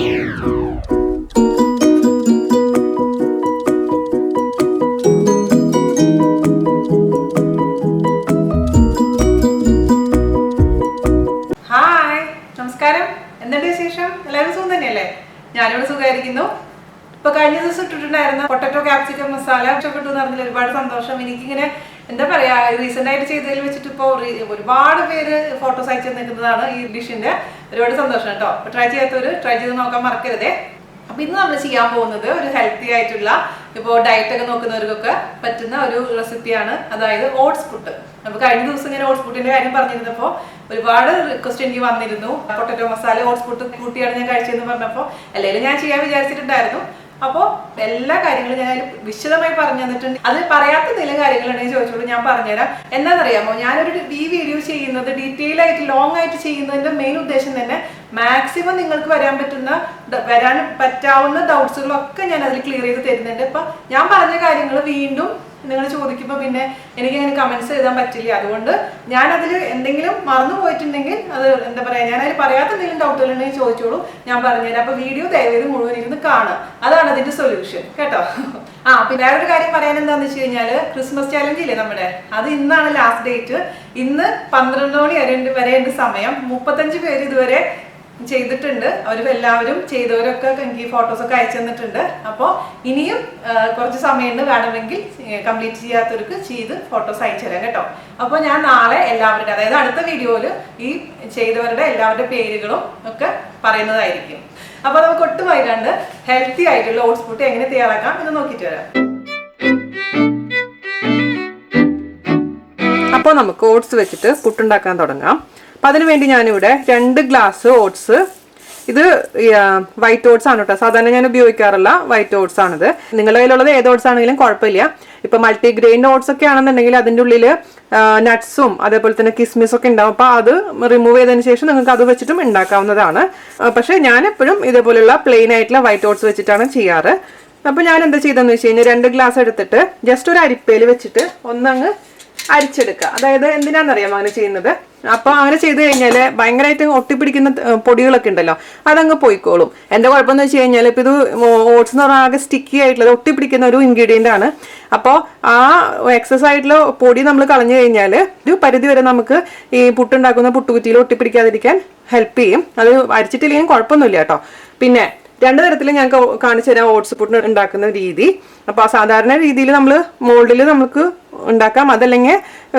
നമസ്കാരം, എന്തുണ്ട് വിശേഷം? എല്ലാവരും സുഖം തന്നെയല്ലേ? ഞാനിവിടെ സുഖമായിരിക്കുന്നു. ഇപ്പൊ കഴിഞ്ഞ ദിവസം ഇട്ടിട്ടുണ്ടായിരുന്ന പൊട്ടറ്റോ ക്യാപ്സിക്കം മസാല ഇഷ്ടപ്പെട്ടു എന്ന് പറഞ്ഞാൽ ഒരുപാട് സന്തോഷം. എനിക്കിങ്ങനെ എന്താ പറയാ, റീസെന്റ് ആയിട്ട് ചെയ്തതിൽ വെച്ചിട്ട് ഇപ്പോൾ ഒരുപാട് പേര് ഫോട്ടോസ് അയച്ചു നിൽക്കുന്നതാണ് ഈ ഡിഷിന്റെ. ഒരുപാട് സന്തോഷം കേട്ടോ. അപ്പൊ ട്രൈ ചെയ്യാത്തവര് ട്രൈ ചെയ്ത് നോക്കാൻ മറക്കരുതേ. അപ്പൊ ഇന്ന് നമ്മൾ ചെയ്യാൻ പോകുന്നത് ഒരു ഹെൽത്തി ആയിട്ടുള്ള, ഇപ്പോൾ ഡയറ്റ് ഒക്കെ നോക്കുന്നവർക്കൊക്കെ പറ്റുന്ന ഒരു റെസിപ്പിയാണ്. അതായത് ഓട്സ് പുട്ട്. അപ്പൊ കഴിഞ്ഞ ദിവസം ഞാൻ ഓട്സ് പുട്ടിന്റെ കാര്യം പറഞ്ഞിരുന്നപ്പോൾ ഒരുപാട് റിക്വസ്റ്റ് എനിക്ക് വന്നിരുന്നു. പൊട്ടറ്റോ മസാല ഓട്സ് പുട്ട് കൂട്ടിയാണ് ഞാൻ കഴിച്ചതെന്ന് പറഞ്ഞപ്പോൾ അല്ലെങ്കിൽ ഞാൻ ചെയ്യാൻ വിചാരിച്ചിട്ടുണ്ടായിരുന്നു. അപ്പോൾ എല്ലാ കാര്യങ്ങളും ഞാൻ വിശദമായി പറഞ്ഞു തന്നിട്ടുണ്ട്. അത് പറയാത്ത എന്തെങ്കിലും കാര്യങ്ങളുണ്ടെങ്കിൽ ചോദിച്ചോളൂ, ഞാൻ പറഞ്ഞുതരാം. എന്താണെന്നറിയാമോ, ഞാനൊരു ഈ വീഡിയോ ചെയ്യുന്നത് ഡീറ്റെയിൽ ആയിട്ട് ലോങ് ആയിട്ട് ചെയ്യുന്നതിന്റെ മെയിൻ ഉദ്ദേശം തന്നെ മാക്സിമം നിങ്ങൾക്ക് വരാൻ പറ്റാവുന്ന ഡൗട്ട്സുകളൊക്കെ ഞാൻ അതിൽ ക്ലിയർ ചെയ്ത് തരുന്നുണ്ട്. ഇപ്പൊ ഞാൻ പറഞ്ഞ കാര്യങ്ങൾ വീണ്ടും നിങ്ങൾ ചോദിക്കുമ്പോൾ പിന്നെ എനിക്ക് അങ്ങനെ കമന്റ്സ് എഴുതാൻ പറ്റില്ല. അതുകൊണ്ട് ഞാൻ അതിൽ എന്തെങ്കിലും മറന്നു പോയിട്ടുണ്ടെങ്കിൽ അത് എന്താ പറയാ, ഞാൻ അതിൽ പറയാത്ത എന്തെങ്കിലും ഡൗട്ടുകൾ ഉണ്ടെങ്കിൽ ചോദിച്ചോളൂ, ഞാൻ പറഞ്ഞുതരാം. അപ്പൊ വീഡിയോ ദയവേത് മുഴുവൻ ഇരുന്ന് കാണുക, അതാണ് അതിന്റെ സൊല്യൂഷൻ കേട്ടോ. പിന്നെ വേറൊരു കാര്യം പറയാൻ എന്താന്ന് വെച്ച് കഴിഞ്ഞാല്, ക്രിസ്മസ് ചാലഞ്ച് ഇല്ലേ നമ്മുടെ, അത് ഇന്നാണ് ലാസ്റ്റ് ഡേറ്റ്. ഇന്ന് 12 മണി വരെയുണ്ട് സമയം. 35 പേര് ഇതുവരെ ചെയ്തിട്ടുണ്ട്. അവരെല്ലാവരും ചെയ്തവരൊക്കെ എനിക്ക് ഫോട്ടോസൊക്കെ അയച്ചു തന്നിട്ടുണ്ട്. അപ്പോൾ ഇനിയും കുറച്ച് സമയമുണ്ട്, വേണമെങ്കിൽ കംപ്ലീറ്റ് ചെയ്യാത്തവർക്ക് ചെയ്ത് ഫോട്ടോസ് അയച്ചു തരാം കേട്ടോ. അപ്പോൾ ഞാൻ നാളെ എല്ലാവരുടെ, അതായത് അടുത്ത വീഡിയോയിൽ ഈ ചെയ്തവരുടെ എല്ലാവരുടെ പേരുകളും ഒക്കെ പറയുന്നതായിരിക്കും. അപ്പോൾ നമുക്ക് ഒട്ടും വൈകാണ്ട് ഹെൽത്തി ആയിട്ടുള്ള ഓട്സ് പുട്ട് എങ്ങനെ തയ്യാറാക്കാം എന്ന് നോക്കിയിട്ട് വരാം. അപ്പോൾ നമുക്ക് ഓട്സ് വെച്ചിട്ട് പുട്ടുണ്ടാക്കാൻ തുടങ്ങാം. അപ്പം അതിനുവേണ്ടി ഞാനിവിടെ 2 ഗ്ലാസ് ഓട്സ്, ഇത് വൈറ്റ് ഓട്സ് ആണ് കേട്ടോ. സാധാരണ ഞാൻ ഉപയോഗിക്കാറുള്ള വൈറ്റ് ഓട്സ് ആണിത്. നിങ്ങളുടെ കയ്യിലുള്ളത് ഏത് ഓട്സ് ആണെങ്കിലും കുഴപ്പമില്ല. ഇപ്പൊ മൾട്ടിഗ്രെയിൻ ഓട്സ് ഒക്കെ ആണെന്നുണ്ടെങ്കിൽ അതിൻ്റെ ഉള്ളിൽ നട്ട്സും അതേപോലെ തന്നെ കിസ്മിസ് ഒക്കെ ഉണ്ടാവും. അപ്പൊ അത് റിമൂവ് ചെയ്തതിന് ശേഷം നിങ്ങൾക്ക് അത് വെച്ചിട്ടും ഉണ്ടാക്കാവുന്നതാണ്. പക്ഷെ ഞാൻ എപ്പോഴും ഇതേപോലെയുള്ള പ്ലെയിൻ ആയിട്ടുള്ള വൈറ്റ് ഓട്സ് വെച്ചിട്ടാണ് ചെയ്യാറ്. അപ്പൊ ഞാൻ എന്താ ചെയ്തെന്ന് വെച്ച് കഴിഞ്ഞാൽ 2 ഗ്ലാസ് എടുത്തിട്ട് ജസ്റ്റ് ഒരു അരിപ്പയിൽ വെച്ചിട്ട് ഒന്നങ്ങ് അരിച്ചെടുക്കുക. അതായത് എന്തിനാണെന്നറിയാമോ അങ്ങനെ ചെയ്യുന്നത്? അപ്പൊ അങ്ങനെ ചെയ്ത് കഴിഞ്ഞാല് ഭയങ്കരമായിട്ട് ഒട്ടിപ്പിടിക്കുന്ന പൊടികളൊക്കെ ഉണ്ടല്ലോ, അതങ്ങ് പോയിക്കോളും. എന്റെ കുഴപ്പമെന്ന് വെച്ച് കഴിഞ്ഞാൽ ഇപ്പൊ ഇത് ഓട്സ് എന്ന് പറഞ്ഞാൽ ആകെ സ്റ്റിക്കി ആയിട്ടുള്ളത് ഒട്ടിപ്പിടിക്കുന്ന ഒരു ഇൻഗ്രീഡിയന്റ് ആണ്. അപ്പോൾ ആ എക്സസ് ആയിട്ടുള്ള പൊടി നമ്മൾ കളഞ്ഞു കഴിഞ്ഞാൽ ഒരു പരിധി വരെ നമുക്ക് ഈ പുട്ടുണ്ടാക്കുന്ന പുട്ടുകുറ്റിയിൽ ഒട്ടിപ്പിടിക്കാതിരിക്കാൻ ഹെൽപ്പ് ചെയ്യും. അത് അരിച്ചിട്ടില്ലെങ്കിലും കുഴപ്പമൊന്നുമില്ല കേട്ടോ. പിന്നെ 2 തരത്തിൽ ഞാൻ കാണിച്ചു തരാം ഓട്സ് പുട്ട് ഉണ്ടാക്കുന്ന രീതി. അപ്പോൾ സാധാരണ രീതിയിൽ നമ്മൾ മോൾഡിൽ നമുക്ക് ഉണ്ടാക്കാം, അതല്ലെങ്കിൽ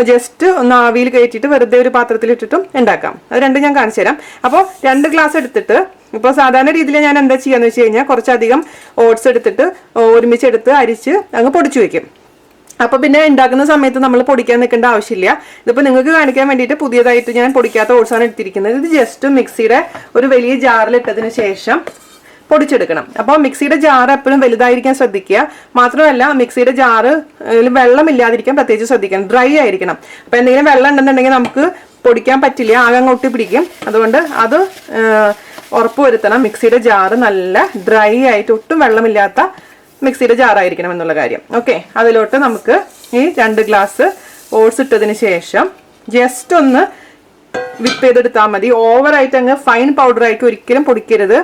ജസ്റ്റ് ഒന്ന് ആവിയിൽ കയറ്റിയിട്ട് വെറുതെ ഒരു പാത്രത്തിൽ ഇട്ടിട്ടും ഉണ്ടാക്കാം. അത് രണ്ടും ഞാൻ കാണിച്ചു തരാം. അപ്പോൾ 2 ഗ്ലാസ് എടുത്തിട്ട്, ഇപ്പോൾ സാധാരണ രീതിയിൽ ഞാൻ എന്താ ചെയ്യാന്ന് വെച്ച് കഴിഞ്ഞാൽ കുറച്ചധികം ഓട്സ് എടുത്തിട്ട് ഒരുമിച്ചെടുത്ത് അരിച്ച് അങ്ങ് പൊടിച്ചു വെക്കും. അപ്പൊ പിന്നെ ഉണ്ടാക്കുന്ന സമയത്ത് നമ്മൾ പൊടിക്കാൻ നിൽക്കേണ്ട ആവശ്യമില്ല. ഇതിപ്പോൾ നിങ്ങൾക്ക് കാണിക്കാൻ വേണ്ടിയിട്ട് പുതിയതായിട്ട് ഞാൻ പൊടിക്കാത്ത ഓട്സാണ് എടുത്തിരിക്കുന്നത്. ഇത് ജസ്റ്റ് മിക്സിയുടെ ഒരു വലിയ ജാറിലിട്ടതിന് ശേഷം പൊടിച്ചെടുക്കണം. അപ്പോൾ മിക്സിയുടെ ജാറ് എപ്പോഴും വലുതായിരിക്കാൻ ശ്രദ്ധിക്കുക. മാത്രമല്ല മിക്സിയുടെ ജാറ് വെള്ളം ഇല്ലാതിരിക്കാൻ പ്രത്യേകിച്ച് ശ്രദ്ധിക്കണം. ഡ്രൈ ആയിരിക്കണം. അപ്പൊ എന്തെങ്കിലും വെള്ളം ഉണ്ടെന്നുണ്ടെങ്കിൽ നമുക്ക് പൊടിക്കാൻ പറ്റില്ല, ആകെ അങ്ങോട്ട് പിടിക്കും. അതുകൊണ്ട് അത് ഉറപ്പുവരുത്തണം. മിക്സിയുടെ ജാറ് നല്ല ഡ്രൈ ആയിട്ട് ഒട്ടും വെള്ളമില്ലാത്ത മിക്സിയുടെ ജാറായിരിക്കണം എന്നുള്ള കാര്യം. ഓക്കെ, അതിലോട്ട് നമുക്ക് ഈ 2 ഗ്ലാസ് ഓട്സ് ഇട്ടതിന് ശേഷം ജസ്റ്റ് ഒന്ന് വിപ്പ് ചെയ്തെടുത്താൽ മതി. ഓവറായിട്ട് അങ്ങ് ഫൈൻ പൗഡറായിട്ട് ഒരിക്കലും പൊടിക്കരുത്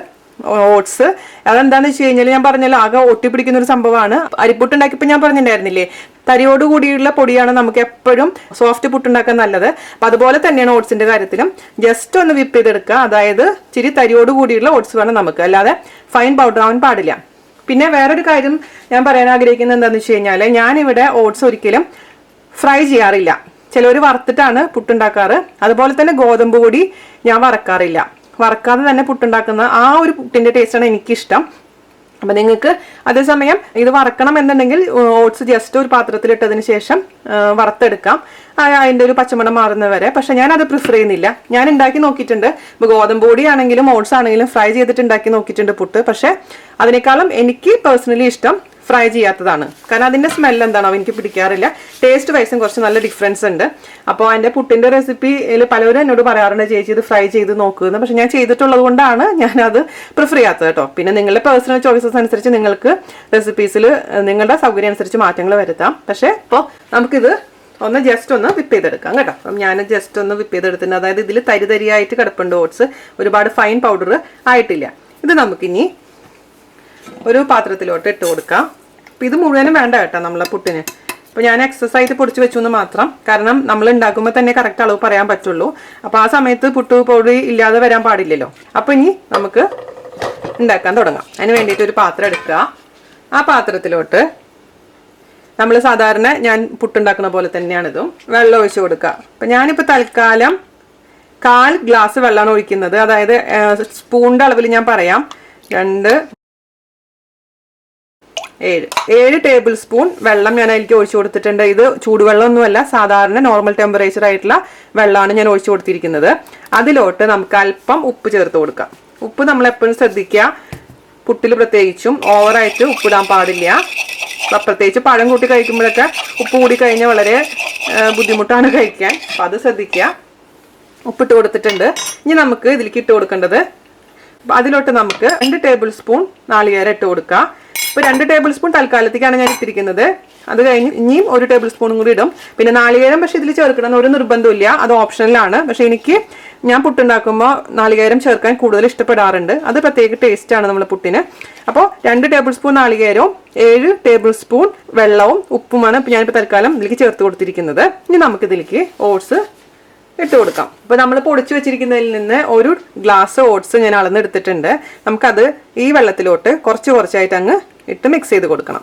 ഓട്സ്. അതെന്താന്ന് വെച്ച് കഴിഞ്ഞാൽ ഞാൻ പറഞ്ഞല്ലോ ആകെ ഒട്ടിപ്പിടിക്കുന്ന ഒരു സംഭവമാണ്. അരിപ്പുട്ടുണ്ടാക്കിയപ്പോൾ ഞാൻ പറഞ്ഞിട്ടുണ്ടായിരുന്നില്ലേ, തരിയോട് കൂടിയുള്ള പൊടിയാണ് നമുക്ക് എപ്പോഴും സോഫ്റ്റ് പുട്ടുണ്ടാക്കാൻ നല്ലത്. അപ്പം അതുപോലെ തന്നെയാണ് ഓട്സിന്റെ കാര്യത്തിലും. ജസ്റ്റ് ഒന്ന് വിപ്പ് ചെയ്തെടുക്കുക. അതായത് ഇച്ചിരി തരിയോട് കൂടിയുള്ള ഓട്സ് വേണം നമുക്ക്, അല്ലാതെ ഫൈൻ പൗഡർ ആവാൻ പാടില്ല. പിന്നെ വേറൊരു കാര്യം ഞാൻ പറയാൻ ആഗ്രഹിക്കുന്നത് എന്താണെന്ന് വെച്ച് കഴിഞ്ഞാൽ, ഞാനിവിടെ ഓട്സ് ഒരിക്കലും ഫ്രൈ ചെയ്യാറില്ല. ചിലവർ വറുത്തിട്ടാണ് പുട്ടുണ്ടാക്കാറ്. അതുപോലെ തന്നെ ഗോതമ്പ് പൊടി ഞാൻ വറക്കാറില്ല. വറക്കാതെ തന്നെ പുട്ടുണ്ടാക്കുന്ന ആ ഒരു പുട്ടിന്റെ ടേസ്റ്റാണ് എനിക്കിഷ്ടം. അപ്പം നിങ്ങൾക്ക് അതേസമയം ഇത് വറക്കണം എന്നുണ്ടെങ്കിൽ ഓട്സ് ജസ്റ്റ് ഒരു പാത്രത്തിലിട്ടതിന് ശേഷം വറുത്തെടുക്കാം, അതിൻ്റെ ഒരു പച്ചമണം മാറുന്നവരെ. പക്ഷെ ഞാനത് പ്രിഫർ ചെയ്യുന്നില്ല. ഞാൻ ഉണ്ടാക്കി നോക്കിയിട്ടുണ്ട്. ഇപ്പോൾ ഗോതമ്പ് പൊടി ആണെങ്കിലും ഓട്സ് ആണെങ്കിലും ഫ്രൈ ചെയ്തിട്ട് ഉണ്ടാക്കി നോക്കിയിട്ടുണ്ട് പുട്ട്. പക്ഷെ അതിനേക്കാളും എനിക്ക് പേഴ്സണലി ഇഷ്ടം ഫ്രൈ ചെയ്യാത്തതാണ്. കാരണം അതിൻ്റെ സ്മെൽ എന്താണോ എനിക്ക് പിടിക്കാറില്ല. ടേസ്റ്റ് വൈസും കുറച്ച് നല്ല ഡിഫറൻസ് ഉണ്ട്. അപ്പോൾ എൻ്റെ പുട്ടിൻ്റെ റെസിപ്പിയിൽ പലരും എന്നോട് പറയാറുണ്ട്, ചേച്ചി ഇത് ഫ്രൈ ചെയ്ത് നോക്കുന്നത്. പക്ഷെ ഞാൻ ചെയ്തിട്ടുള്ളത് കൊണ്ടാണ് ഞാനത് പ്രിഫർ ചെയ്യാത്തത് കേട്ടോ. പിന്നെ നിങ്ങളുടെ പേഴ്സണൽ ചോയ്സസ് അനുസരിച്ച് നിങ്ങൾക്ക് റെസിപ്പീസിൽ നിങ്ങളുടെ സൗകര്യം അനുസരിച്ച് മാറ്റങ്ങൾ വരുത്താം. പക്ഷേ ഇപ്പോൾ നമുക്കിത് ഒന്ന് ജസ്റ്റ് ഒന്ന് വിപ്പ് ചെയ്തെടുക്കാം കേട്ടോ. അപ്പം ഞാൻ ജസ്റ്റ് ഒന്ന് വിപ്പ് ചെയ്തെടുത്തിട്ടുണ്ട്. അതായത് ഇതിൽ തരിതരിയായിട്ട് കിടപ്പുണ്ട് ഓട്സ്, ഒരുപാട് ഫൈൻ പൗഡർ ആയിട്ടില്ല. ഇത് നമുക്കിനി ഒരു പാത്രത്തിലോട്ട് ഇട്ട് കൊടുക്കാം. അപ്പം ഇത് മുഴുവനും വേണ്ട കേട്ടോ നമ്മളെ പുട്ടിന്. അപ്പോൾ ഞാൻ എക്സസൈസ് പൊടിച്ച് വെച്ചു എന്ന് മാത്രം, കാരണം നമ്മൾ ഉണ്ടാക്കുമ്പോൾ തന്നെ കറക്റ്റ് അളവ് പറയാൻ പറ്റുള്ളൂ. അപ്പോൾ ആ സമയത്ത് പുട്ടുപൊടി ഇല്ലാതെ വരാൻ പാടില്ലല്ലോ. അപ്പോൾ ഇനി നമുക്ക് ഉണ്ടാക്കാൻ തുടങ്ങാം. അതിന് വേണ്ടിയിട്ട് ഒരു പാത്രം എടുക്കുക. ആ പാത്രത്തിലോട്ട് നമ്മൾ സാധാരണ ഞാൻ പുട്ടുണ്ടാക്കുന്ന പോലെ തന്നെയാണിതും വെള്ളം ഒഴിച്ച് കൊടുക്കുക. അപ്പം ഞാനിപ്പോൾ തൽക്കാലം 1/4 ഗ്ലാസ് വെള്ളമാണ് ഒഴിക്കുന്നത്. അതായത് സ്പൂണിൻ്റെ അളവിൽ ഞാൻ പറയാം, 7 ടേബിൾ സ്പൂൺ വെള്ളം ഞാൻ അതിലേക്ക് ഒഴിച്ചു കൊടുത്തിട്ടുണ്ട്. ഇത് ചൂടുവെള്ളമൊന്നുമല്ല, സാധാരണ നോർമൽ ടെമ്പറേച്ചർ ആയിട്ടുള്ള വെള്ളമാണ് ഞാൻ ഒഴിച്ചു കൊടുത്തിരിക്കുന്നത്. അതിലോട്ട് നമുക്ക് അല്പം ഉപ്പ് ചേർത്ത് കൊടുക്കാം. ഉപ്പ് നമ്മൾ എപ്പോഴും ശ്രദ്ധിക്കുക, പുട്ടിൽ പ്രത്യേകിച്ചും ഓവറായിട്ട് ഉപ്പിടാൻ പാടില്ല. പ്രത്യേകിച്ച് പഴം കൂട്ടി കഴിക്കുമ്പോഴൊക്കെ ഉപ്പ് കൂടി കഴിഞ്ഞാൽ വളരെ ബുദ്ധിമുട്ടാണ് കഴിക്കാൻ. അപ്പം അത് ശ്രദ്ധിക്കുക. ഉപ്പിട്ട് കൊടുത്തിട്ടുണ്ട്. ഇനി നമുക്ക് ഇതിലേക്ക് ഇട്ട് കൊടുക്കേണ്ടത്, അതിലോട്ട് നമുക്ക് 2 ടേബിൾ സ്പൂൺ നാളികേരം ഇട്ട് കൊടുക്കുക. ഇപ്പോൾ 2 ടേബിൾ സ്പൂൺ തൽക്കാലത്തേക്കാണ് ഞാൻ ഇട്ടിരിക്കുന്നത്. അത് കഴിഞ്ഞ് ഇനിയും 1 ടേബിൾ സ്പൂണും കൂടി ഇടും. പിന്നെ നാളികേരം പക്ഷേ ഇതിൽ ചേർക്കണം ഒരു നിർബന്ധമില്ല, അത് ഓപ്ഷണലാണ്. പക്ഷേ ഞാൻ പുട്ടുണ്ടാക്കുമ്പോൾ നാളികേരം ചേർക്കാൻ കൂടുതൽ ഇഷ്ടപ്പെടാറുണ്ട്. അത് പ്രത്യേക ടേസ്റ്റാണ് നമ്മുടെ പുട്ടിന്. അപ്പോൾ 2 ടേബിൾ സ്പൂൺ നാളികേരവും 7 ടേബിൾ സ്പൂൺ വെള്ളവും ഉപ്പുമാണ് ഞാനിപ്പോൾ തൽക്കാലം ഇതിലേക്ക് ചേർത്ത് കൊടുത്തിരിക്കുന്നത്. ഇനി നമുക്കിതിലേക്ക് ഓട്സ് ഇട്ട് കൊടുക്കാം. അപ്പോൾ നമ്മൾ പൊടിച്ചു വെച്ചിരിക്കുന്നതിൽ നിന്ന് 1 ഗ്ലാസ് ഓട്സ് ഞാൻ അളന്നെടുത്തിട്ടുണ്ട്. നമുക്കത് ഈ വെള്ളത്തിലോട്ട് കുറച്ചായിട്ട് അങ്ങ് ഇട്ട് മിക്സ് ചെയ്ത് കൊടുക്കണം.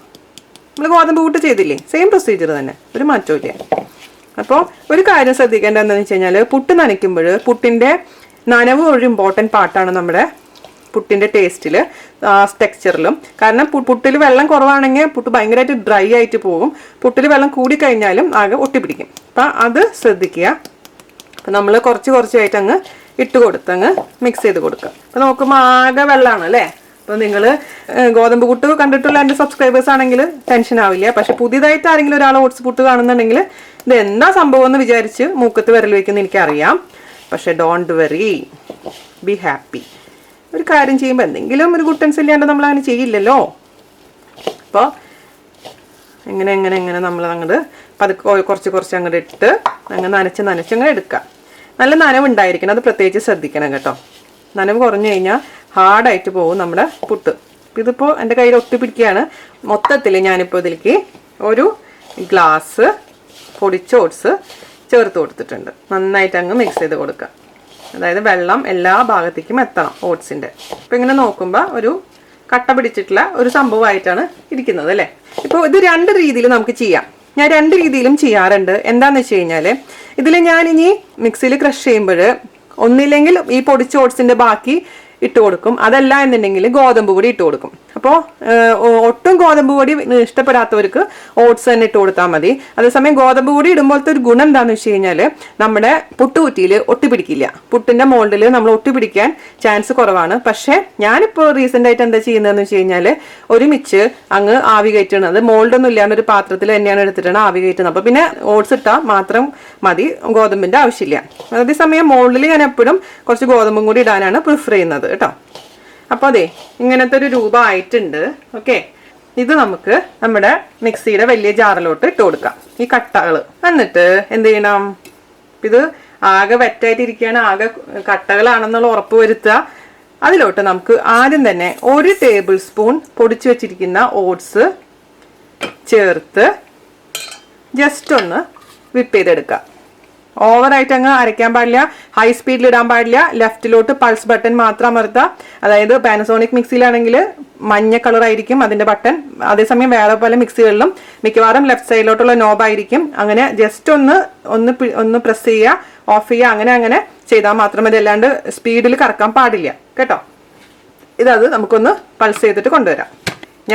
നമ്മൾ ഗോതമ്പ് പുട്ട് ചെയ്തില്ലേ, സെയിം പ്രൊസീജിയർ തന്നെ, ഒരു മാറ്റവും ഇല്ല. അപ്പോൾ ഒരു കാര്യം ശ്രദ്ധിക്കേണ്ടത് എന്താണെന്ന് വെച്ച് കഴിഞ്ഞാൽ, പുട്ട് നനയ്ക്കുമ്പോൾ പുട്ടിൻ്റെ നനവ് ഒരു ഇമ്പോർട്ടൻറ്റ് പാർട്ടാണ് നമ്മുടെ പുട്ടിൻ്റെ ടേസ്റ്റിൽ, ടെക്സ്ചറിലും. കാരണം പുട്ടിൽ വെള്ളം കുറവാണെങ്കിൽ പുട്ട് ഭയങ്കരമായിട്ട് ഡ്രൈ ആയിട്ട് പോകും. പുട്ടിൽ വെള്ളം കൂടിക്കഴിഞ്ഞാലും ആകെ ഒട്ടിപ്പിടിക്കും. അപ്പം അത് ശ്രദ്ധിക്കുക. അപ്പം നമ്മൾ കുറച്ചായിട്ട് അങ്ങ് ഇട്ട് കൊടുത്തങ്ങ് മിക്സ് ചെയ്ത് കൊടുക്കുക. അപ്പം നോക്കുമ്പോൾ ആകെ വെള്ളമാണ് അല്ലേ. അപ്പോൾ നിങ്ങൾ ഗോതമ്പ് പുട്ട് കണ്ടിട്ടുള്ള എൻ്റെ സബ്സ്ക്രൈബേഴ്സ് ആണെങ്കിൽ ടെൻഷൻ ആവില്ല. പക്ഷെ പുതിയതായിട്ട് ആരെങ്കിലും ഒരാൾ ഓട്സ് പുട്ട് കാണുന്നുണ്ടെങ്കിൽ ഇത് എന്താ സംഭവം എന്ന് വിചാരിച്ച് മൂക്കത്ത് വിരൽ വയ്ക്കുന്ന എനിക്കറിയാം. പക്ഷെ ഡോണ്ട് വെറി, ബി ഹാപ്പി. ഒരു കാര്യം ചെയ്യുമ്പോൾ എന്തെങ്കിലും ഒരു ഗുട്ടൻസ് ഇല്ലാണ്ട് നമ്മൾ അങ്ങനെ ചെയ്യില്ലല്ലോ. അപ്പോൾ എങ്ങനെ നമ്മൾ അങ്ങോട്ട് പതുക്കെ കുറച്ച് അങ്ങോട്ട് ഇട്ട് അങ്ങ് നനച്ചങ്ങ് എടുക്കുക. നല്ല നനവുണ്ടായിരിക്കണം, അത് പ്രത്യേകിച്ച് ശ്രദ്ധിക്കണം കേട്ടോ. നനവ് കുറഞ്ഞു കഴിഞ്ഞാൽ ഹാർഡായിട്ട് പോകും നമ്മുടെ പുട്ട്. ഇതിപ്പോൾ എൻ്റെ കയ്യിൽ ഒട്ടിപ്പിടിക്കുകയാണ്. മൊത്തത്തിൽ ഞാനിപ്പോൾ ഇതിലേക്ക് 1 ഗ്ലാസ് പൊടിച്ച ഓട്സ് ചേർത്ത് കൊടുത്തിട്ടുണ്ട്. നന്നായിട്ട് അങ്ങ് മിക്സ് ചെയ്ത് കൊടുക്കുക. അതായത് വെള്ളം എല്ലാ ഭാഗത്തേക്കും എത്തണം ഓട്സിൻ്റെ. അപ്പോൾ ഇങ്ങനെ നോക്കുമ്പോൾ ഒരു കട്ട പിടിച്ചിട്ടുള്ള ഒരു സംഭവമായിട്ടാണ് ഇരിക്കുന്നത് അല്ലേ. ഇപ്പോൾ ഇത് 2 രീതിയിൽ നമുക്ക് ചെയ്യാം. ഞാൻ 2 രീതിയിലും ചെയ്യാറുണ്ട്. എന്താണെന്ന് വെച്ച് കഴിഞ്ഞാൽ, ഇതിൽ ഞാനിനി മിക്സിയിൽ ക്രഷ് ചെയ്യുമ്പോൾ ഒന്നില്ലെങ്കിൽ ഈ പൊടിച്ച ഓട്സിൻ്റെ ബാക്കി ഇട്ട് കൊടുക്കും, അതല്ല എന്നുണ്ടെങ്കിൽ ഗോതമ്പ് പൊടി ഇട്ട് കൊടുക്കും. അപ്പോൾ ഒട്ടും ഗോതമ്പ് പൊടി ഇഷ്ടപ്പെടാത്തവർക്ക് ഓട്സ് തന്നെ ഇട്ട് കൊടുത്താൽ മതി. അതേസമയം ഗോതമ്പ് പൊടി ഇടുമ്പോഴത്തെ ഒരു ഗുണം എന്താണെന്ന് വെച്ച് കഴിഞ്ഞാൽ, നമ്മുടെ പുട്ടുകുറ്റിയിൽ ഒട്ടിപ്പിടിക്കില്ല. പുട്ടിൻ്റെ മോൾഡിൽ നമ്മൾ ഒട്ടിപ്പിടിക്കാൻ ചാൻസ് കുറവാണ്. പക്ഷേ ഞാനിപ്പോൾ റീസെൻ്റ് ആയിട്ട് എന്താ ചെയ്യുന്നതെന്ന് വെച്ച് കഴിഞ്ഞാൽ, ഒരുമിച്ച് അങ്ങ് ആവി കയറ്റണത്, മോൾഡൊന്നും ഇല്ലാണ്ട് ഒരു പാത്രത്തിൽ തന്നെയാണ് എടുത്തിട്ടാണ് ആവി കയറ്റുന്നത്. അപ്പോൾ പിന്നെ ഓട്സ് ഇട്ടാൽ മാത്രം മതി, ഗോതമ്പിൻ്റെ ആവശ്യമില്ല. അതേസമയം മോൾഡിൽ ഞാൻ എപ്പോഴും കുറച്ച് ഗോതമ്പും കൂടി ഇടാനാണ് പ്രിഫർ ചെയ്യുന്നത് കേട്ടോ. അപ്പോൾ അതെ, ഇങ്ങനത്തെ ഒരു രൂപമായിട്ടുണ്ട്. ഓക്കെ, ഇത് നമുക്ക് നമ്മുടെ മിക്സിയുടെ വലിയ ജാറിലോട്ട് ഇട്ട് കൊടുക്കാം, ഈ കട്ടകൾ. എന്നിട്ട് എന്ത് ചെയ്യണം, ഇത് ആകെ വെറ്റായിട്ടിരിക്കുകയാണ്, ആകെ കട്ടകളാണെന്നുള്ള ഉറപ്പ് വരുത്തുക. അതിലോട്ട് നമുക്ക് ആദ്യം തന്നെ 1 ടേബിൾ സ്പൂൺ പൊടിച്ചു വെച്ചിരിക്കുന്ന ഓട്സ് ചേർത്ത് ജസ്റ്റ് ഒന്ന് വിപ്പ് ചെയ്തെടുക്കുക. ഓവറായിട്ട് അങ്ങ് അരയ്ക്കാൻ പാടില്ല, ഹൈ സ്പീഡിൽ ഇടാൻ പാടില്ല. ലെഫ്റ്റിലോട്ട് പൾസ് ബട്ടൺ മാത്രം അമർത്തുക. അതായത് പാനസോണിക് മിക്സിയിലാണെങ്കിൽ മഞ്ഞ കളറായിരിക്കും അതിൻ്റെ ബട്ടൺ. അതേസമയം വേറെ പല മിക്സികളിലും മിക്കവാറും ലെഫ്റ്റ് സൈഡിലോട്ടുള്ള നോബായിരിക്കും. അങ്ങനെ ജസ്റ്റ് ഒന്ന് പ്രസ് ചെയ്യുക, ഓഫ് ചെയ്യുക, അങ്ങനെ ചെയ്താൽ മാത്രം മതി. അല്ലാണ്ട് സ്പീഡിൽ കറക്കാൻ പാടില്ല കേട്ടോ. ഇതത് നമുക്കൊന്ന് പൾസ് ചെയ്തിട്ട് കൊണ്ടുവരാം.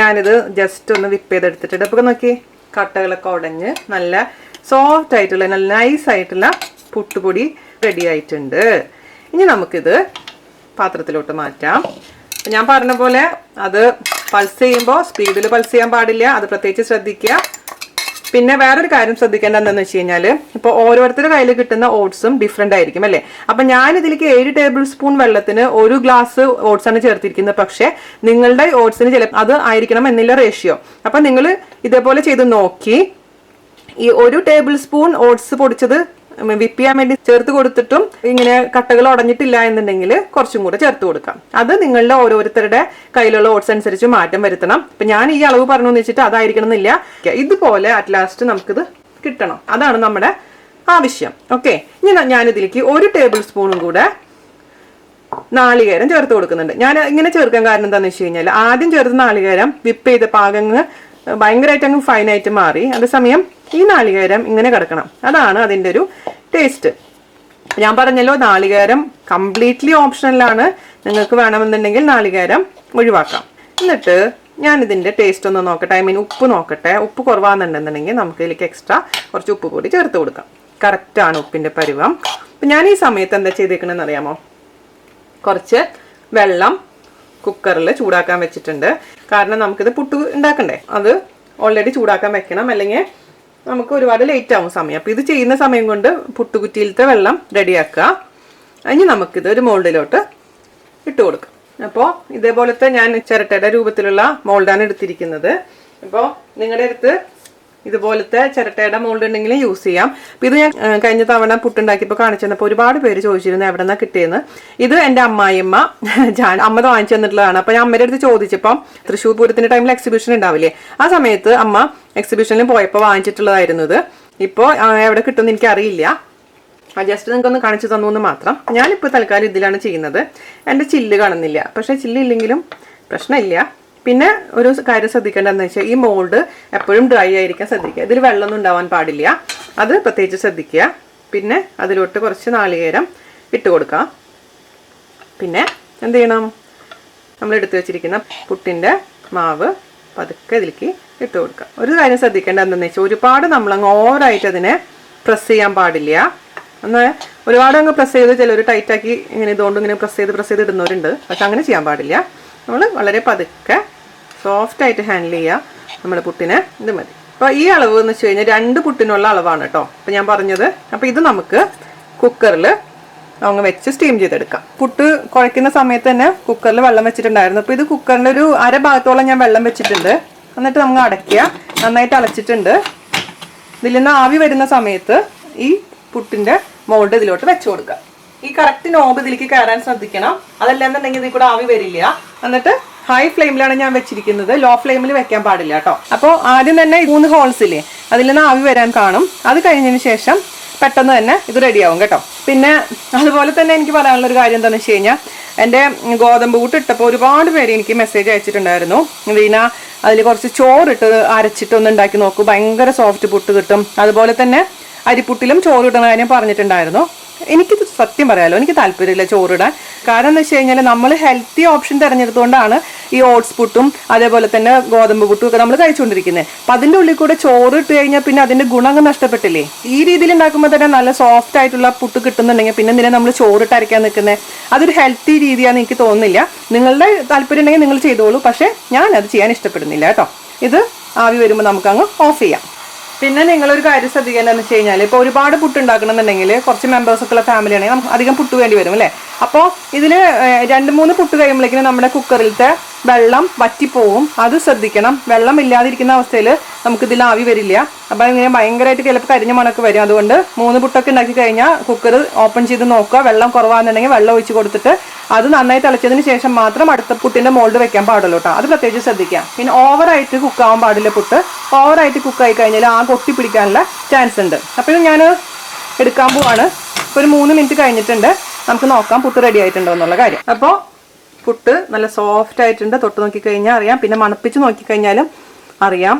ഞാനിത് ജസ്റ്റ് ഒന്ന് വിപ്പ് ചെയ്തെടുത്തിട്ടുണ്ട്. അപ്പോൾ നോക്കി, കട്ടകളൊക്കെ ഉടഞ്ഞ് നല്ല സോഫ്റ്റ് ആയിട്ടുള്ള നല്ല നൈസ് ആയിട്ടുള്ള പുട്ടുപൊടി റെഡി ആയിട്ടുണ്ട്. ഇനി നമുക്കിത് പാത്രത്തിലോട്ട് മാറ്റാം. ഞാൻ പറഞ്ഞ പോലെ അത് പൾസ് ചെയ്യുമ്പോൾ സ്പീഡിൽ പൾസ് ചെയ്യാൻ പാടില്ല, അത് പ്രത്യേകിച്ച് ശ്രദ്ധിക്കുക. പിന്നെ വേറൊരു കാര്യം ശ്രദ്ധിക്കേണ്ട എന്താണെന്ന് വെച്ച് കഴിഞ്ഞാൽ, ഇപ്പോൾ ഓരോരുത്തരുടെ കയ്യിൽ കിട്ടുന്ന ഓട്സും ഡിഫറെൻ്റ് ആയിരിക്കും അല്ലേ. അപ്പം ഞാനിതിലേക്ക് 7 ടേബിൾ സ്പൂൺ വെള്ളത്തിന് 1 ഗ്ലാസ് ഓട്സാണ് ചേർത്തിരിക്കുന്നത്. പക്ഷേ നിങ്ങളുടെ ഓട്സിന് അത് ആയിരിക്കണം എന്നില്ല റേഷ്യോ. അപ്പം നിങ്ങൾ ഇതേപോലെ ചെയ്ത് നോക്കി ഈ 1 ടേബിൾ സ്പൂൺ ഓട്സ് പൊടിച്ചത് വിപ്പ് ചെയ്യാൻ വേണ്ടി ചേർത്ത് കൊടുത്തിട്ടും ഇങ്ങനെ കട്ടകൾ ഉടഞ്ഞിട്ടില്ല എന്നുണ്ടെങ്കിൽ കുറച്ചും കൂടെ ചേർത്ത് കൊടുക്കാം. അത് നിങ്ങളുടെ ഓരോരുത്തരുടെ കയ്യിലുള്ള ഓട്സ് അനുസരിച്ച് മാറ്റം വരുത്തണം. ഇപ്പൊ ഞാൻ ഈ അളവ് പറഞ്ഞു എന്ന് വെച്ചിട്ട് അതായിരിക്കണം എന്നില്ല. ഇതുപോലെ അറ്റ് ലാസ്റ്റ് നമുക്കിത് കിട്ടണം. അതാണ് നമ്മുടെ ആവശ്യം. ഓക്കെ, ഇനി ഞാനിതിലേക്ക് 1 ടേബിൾ സ്പൂണും കൂടെ നാളികേരം ചേർത്ത് കൊടുക്കുന്നുണ്ട്. ഞാൻ ഇങ്ങനെ ചേർക്കാൻ കാരണം എന്താണെന്ന് വെച്ച് കഴിഞ്ഞാൽ ആദ്യം ചേർത്ത് നാളികേരം വിപ്പ് ചെയ്ത പാകങ്ങ് ഭയങ്കരമായിട്ട് അങ്ങ് ഫൈനായിട്ട് മാറി. അതേസമയം ഈ നാളികേരം ഇങ്ങനെ കിടക്കണം. അതാണ് അതിൻ്റെ ഒരു ടേസ്റ്റ്. ഞാൻ പറഞ്ഞല്ലോ നാളികേരം കംപ്ലീറ്റ്ലി ഓപ്ഷണലാണ്. നിങ്ങൾക്ക് വേണമെന്നുണ്ടെങ്കിൽ നാളികേരം ഒഴിവാക്കാം. എന്നിട്ട് ഞാൻ ഇതിൻ്റെ ടേസ്റ്റ് ഒന്ന് നോക്കട്ടെ, ഐ മീൻ ഉപ്പ് നോക്കട്ടെ. ഉപ്പ് കുറവാണെന്നുണ്ടെന്നുണ്ടെങ്കിൽ നമുക്ക് ഇതിലേക്ക് എക്സ്ട്രാ കുറച്ച് ഉപ്പ് കൂടി ചേർത്ത് കൊടുക്കാം. കറക്റ്റാണ് ഉപ്പിൻ്റെ പരുവം. അപ്പം ഞാൻ ഈ സമയത്ത് എന്താ ചെയ്തേക്കണമെന്ന് അറിയാമോ? കുറച്ച് വെള്ളം കുക്കറിൽ ചൂടാക്കാൻ വെച്ചിട്ടുണ്ട്. കാരണം നമുക്കിത് പുട്ട് ഉണ്ടാക്കണ്ടേ, അത് ഓൾറെഡി ചൂടാക്കാൻ വെക്കണം, അല്ലെങ്കിൽ നമുക്ക് ഒരുപാട് ലേറ്റ് ആവും സമയം. അപ്പോൾ ഇത് ചെയ്യുന്ന സമയം കൊണ്ട് പുട്ടുകുറ്റിയിലത്തെ വെള്ളം റെഡിയാക്കുക. ഇനി നമുക്കിത് ഒരു മോൾഡിലോട്ട് ഇട്ട് കൊടുക്കാം. അപ്പോൾ ഇതേപോലത്തെ ഞാൻ ചിരട്ടയുടെ രൂപത്തിലുള്ള മോൾഡാണ് എടുത്തിരിക്കുന്നത്. അപ്പോൾ നിങ്ങളുടെ അടുത്ത് ഇതുപോലത്തെ ചിരട്ടയുടെ മോൾഡ് ഉണ്ടെങ്കിൽ യൂസ് ചെയ്യാം. അപ്പോൾ ഇത് ഞാൻ കഴിഞ്ഞ തവണ പുട്ടുണ്ടാക്കിയപ്പോൾ കാണിച്ചു തന്നപ്പോൾ ഒരുപാട് പേര് ചോദിച്ചിരുന്നു എവിടെ നിന്നാണ് കിട്ടിയെന്ന്. ഇത് എൻ്റെ അമ്മായിയമ്മ അമ്മ വാങ്ങിച്ചു തന്നിട്ടുള്ളതാണ്. അപ്പോൾ ഞാൻ അമ്മയുടെ അടുത്ത് ചോദിച്ചപ്പം തൃശ്ശൂർ പൂരത്തിൻ്റെ ടൈമിൽ എക്സിബിഷൻ ഉണ്ടാവില്ലേ, ആ സമയത്ത് അമ്മ എക്സിബിഷനിൽ പോയപ്പോൾ വാങ്ങിച്ചിട്ടുള്ളതായിരുന്നു ഇത്. ഇപ്പോൾ എവിടെ കിട്ടുമെന്ന് എനിക്കറിയില്ല. ജസ്റ്റ് നിങ്ങൾക്കൊന്ന് കാണിച്ചു തന്നു എന്ന് മാത്രം. ഞാനിപ്പോൾ തൽക്കാലം ഇതിലാണ് ചെയ്യുന്നത്. എൻ്റെ ചില്ല് കാണുന്നില്ല, പക്ഷേ ചില്ലില്ലെങ്കിലും പ്രശ്നമില്ല. പിന്നെ ഒരു കാര്യം ശ്രദ്ധിക്കേണ്ടതെന്ന് വെച്ചാൽ ഈ മോൾഡ് എപ്പോഴും ഡ്രൈ ആയിരിക്കാൻ ശ്രദ്ധിക്കുക. ഇതിൽ വെള്ളമൊന്നും ഉണ്ടാവാൻ പാടില്ല, അത് പ്രത്യേകിച്ച് ശ്രദ്ധിക്കുക. പിന്നെ അതിലോട്ട് കുറച്ച് നാളികേരം ഇട്ട് കൊടുക്കുക. പിന്നെ എന്ത് ചെയ്യണം, നമ്മൾ എടുത്തു വെച്ചിരിക്കുന്ന പുട്ടിൻ്റെ മാവ് പതുക്കെ ഇതിലേക്ക് ഇട്ട് കൊടുക്കുക. ഒരു കാര്യം ശ്രദ്ധിക്കേണ്ടത് എന്താണെന്ന് വെച്ചാൽ ഒരുപാട് നമ്മളങ്ങ് ഓവറായിട്ട് അതിനെ പ്രസ് ചെയ്യാൻ പാടില്ല. എന്നാൽ ഒരുപാട് അങ്ങ് പ്രസ് ചെയ്ത് ചിലർ ടൈറ്റാക്കി ഇങ്ങനെ ഇതുകൊണ്ട് ഇങ്ങനെ പ്രസ് ചെയ്ത് ഇടുന്നവരുണ്ട്. പക്ഷെ അങ്ങനെ ചെയ്യാൻ പാടില്ല. നമ്മൾ വളരെ പതുക്കെ സോഫ്റ്റായിട്ട് ഹാൻഡിൽ ചെയ്യുക നമ്മുടെ പുട്ടിനെ. ഇത് മതി. അപ്പോൾ ഈ അളവ് എന്ന് വെച്ച് കഴിഞ്ഞാൽ 2 പുട്ടിനുള്ള അളവാണ് കേട്ടോ അപ്പോൾ ഞാൻ പറഞ്ഞത്. അപ്പോൾ ഇത് നമുക്ക് കുക്കറിൽ അങ്ങ് വെച്ച് സ്റ്റീം ചെയ്തെടുക്കാം. പുട്ട് കുഴയ്ക്കുന്ന സമയത്ത് തന്നെ കുക്കറിൽ വെള്ളം വെച്ചിട്ടുണ്ടായിരുന്നു. അപ്പോൾ ഇത് കുക്കറിൻ്റെ ഒരു അര ഭാഗത്തോളം ഞാൻ വെള്ളം വെച്ചിട്ടുണ്ട്. എന്നിട്ട് നമ്മൾ അടയ്ക്കുക. നന്നായിട്ട് അടച്ചിട്ടുണ്ട്. ഇതിൽ നിന്ന് ആവി വരുന്ന സമയത്ത് ഈ പുട്ടിൻ്റെ മോൾഡ് ഇതിലോട്ട് വെച്ച് കൊടുക്കുക. ഈ കറക്റ്റ് നോബ് ഇതിലേക്ക് കയറാൻ ശ്രദ്ധിക്കണം. അതല്ലാന്നുണ്ടെങ്കിൽ ഇതിൽ കൂടെ ആവി വരില്ല. എന്നിട്ട് ഹൈ ഫ്ലെയിമിലാണ് ഞാൻ വെച്ചിരിക്കുന്നത്, ലോ ഫ്ലെയിമിൽ വെക്കാൻ പാടില്ല കേട്ടോ. അപ്പോൾ ആദ്യം തന്നെ 3 ഹോൾസ് ഇല്ലേ, അതിൽ നിന്ന് ആവി വരാൻ കാണും. അത് കഴിഞ്ഞതിന് ശേഷം പെട്ടെന്ന് തന്നെ ഇത് റെഡിയാവും കേട്ടോ. പിന്നെ അതുപോലെ തന്നെ എനിക്ക് പറയാനുള്ളൊരു കാര്യം എന്താണെന്ന് വെച്ച് കഴിഞ്ഞാൽ എൻ്റെ ഗോതമ്പ് പുട്ട് ഇട്ടപ്പോൾ ഒരുപാട് പേര് എനിക്ക് മെസ്സേജ് അയച്ചിട്ടുണ്ടായിരുന്നു. വീണ അതിൽ കുറച്ച് ചോറിട്ട് അരച്ചിട്ടൊന്ന് ഉണ്ടാക്കി നോക്കൂ, ഭയങ്കര സോഫ്റ്റ് പുട്ട് കിട്ടും. അതുപോലെ തന്നെ അരിപ്പുട്ടിലും ചോറ് ഇടുന്ന കാര്യം പറഞ്ഞിട്ടുണ്ടായിരുന്നു. എനിക്കിത് സത്യം പറയാലോ, എനിക്ക് താല്പര്യമില്ല ചോറിടാൻ. കാരണം എന്ന് വെച്ച് കഴിഞ്ഞാൽ നമ്മൾ ഹെൽത്തി ഓപ്ഷൻ തിരഞ്ഞെടുത്തുകൊണ്ടാണ് ഈ ഓട്സ് പുട്ടും അതേപോലെ തന്നെ ഗോതമ്പ് പുട്ടും ഒക്കെ നമ്മൾ കഴിച്ചുകൊണ്ടിരിക്കുന്നത്. അപ്പം അതിൻ്റെ ഉള്ളിൽ കൂടെ ചോറ് ഇട്ട് കഴിഞ്ഞാൽ പിന്നെ അതിൻ്റെ ഗുണം നഷ്ടപ്പെട്ടില്ലേ. ഈ രീതിയിൽ ഉണ്ടാക്കുമ്പോൾ തന്നെ നല്ല സോഫ്റ്റ് ആയിട്ടുള്ള പുട്ട് കിട്ടുന്നുണ്ടെങ്കിൽ പിന്നെ എന്തിനാ നമ്മൾ ചോറിട്ട് അരയ്ക്കാൻ നിൽക്കുന്നത്? അതൊരു ഹെൽത്തി രീതിയാണെന്ന് എനിക്ക് തോന്നുന്നില്ല. നിങ്ങളുടെ താല്പര്യം ഉണ്ടെങ്കിൽ നിങ്ങൾ ചെയ്തോളൂ, പക്ഷേ ഞാൻ അത് ചെയ്യാൻ ഇഷ്ടപ്പെടുന്നില്ല കേട്ടോ. ഇത് ആവി വരുമ്പോൾ നമുക്കങ്ങ് ഓഫ് ചെയ്യാം. പിന്നെ നിങ്ങളൊരു കാര്യം ശ്രദ്ധിക്കേണ്ടതെന്ന് വെച്ച് കഴിഞ്ഞാൽ ഇപ്പോൾ ഒരുപാട് പുട്ട് ഉണ്ടാക്കണമെന്നുണ്ടെങ്കിൽ കുറച്ച് മെമ്പേഴ്സൊക്കെ ഉള്ള ഫാമിലി ആണെങ്കിൽ നമുക്ക് അധികം പുട്ട് വേണ്ടി വരും അല്ലേ. അപ്പോൾ ഇതിൽ 2-3 പുട്ട് കഴിയുമ്പോഴേക്കും നമ്മുടെ കുക്കറിലത്തെ വെള്ളം വറ്റിപ്പോവും. അത് ശ്രദ്ധിക്കണം. വെള്ളം ഇല്ലാതിരിക്കുന്ന അവസ്ഥയിൽ നമുക്കിതിൽ ആവി വരില്ല. അപ്പോൾ ഇങ്ങനെ ഭയങ്കരമായിട്ട് ചിലപ്പോൾ കരിഞ്ഞ മണക്ക് വരും. അതുകൊണ്ട് 3 പുട്ടൊക്കെ ഉണ്ടാക്കി കഴിഞ്ഞാൽ കുക്കർ ഓപ്പൺ ചെയ്ത് നോക്കുക. വെള്ളം കുറവാണെന്നുണ്ടെങ്കിൽ വെള്ളം ഒഴിച്ച് കൊടുത്തിട്ട് അത് നന്നായി തിളച്ചതിന് ശേഷം മാത്രം അടുത്ത പുട്ടിൻ്റെ മോൾഡ് വെക്കാൻ പാടുള്ളൂ കേട്ടോ. അത് പ്രത്യേകിച്ച് ശ്രദ്ധിക്കാം. പിന്നെ ഓവറായിട്ട് കുക്കാവാൻ പാടില്ല പുട്ട്. ഓവറായിട്ട് കുക്കായി കഴിഞ്ഞാൽ ആ കൊട്ടി പിടിക്കാനുള്ള ചാൻസ് ഉണ്ട്. അപ്പോൾ ഇത് ഞാൻ എടുക്കാൻ പോവാണ്. ഇപ്പോൾ ഒരു 3 മിനിറ്റ് കഴിഞ്ഞിട്ടുണ്ട്. നമുക്ക് നോക്കാം പുട്ട് റെഡി ആയിട്ടുണ്ടോ എന്നുള്ള കാര്യം. അപ്പോൾ പുട്ട് നല്ല സോഫ്റ്റ് ആയിട്ടുണ്ട്. തൊട്ട് നോക്കിക്കഴിഞ്ഞാൽ അറിയാം. പിന്നെ മണപ്പിച്ച് നോക്കിക്കഴിഞ്ഞാലും അറിയാം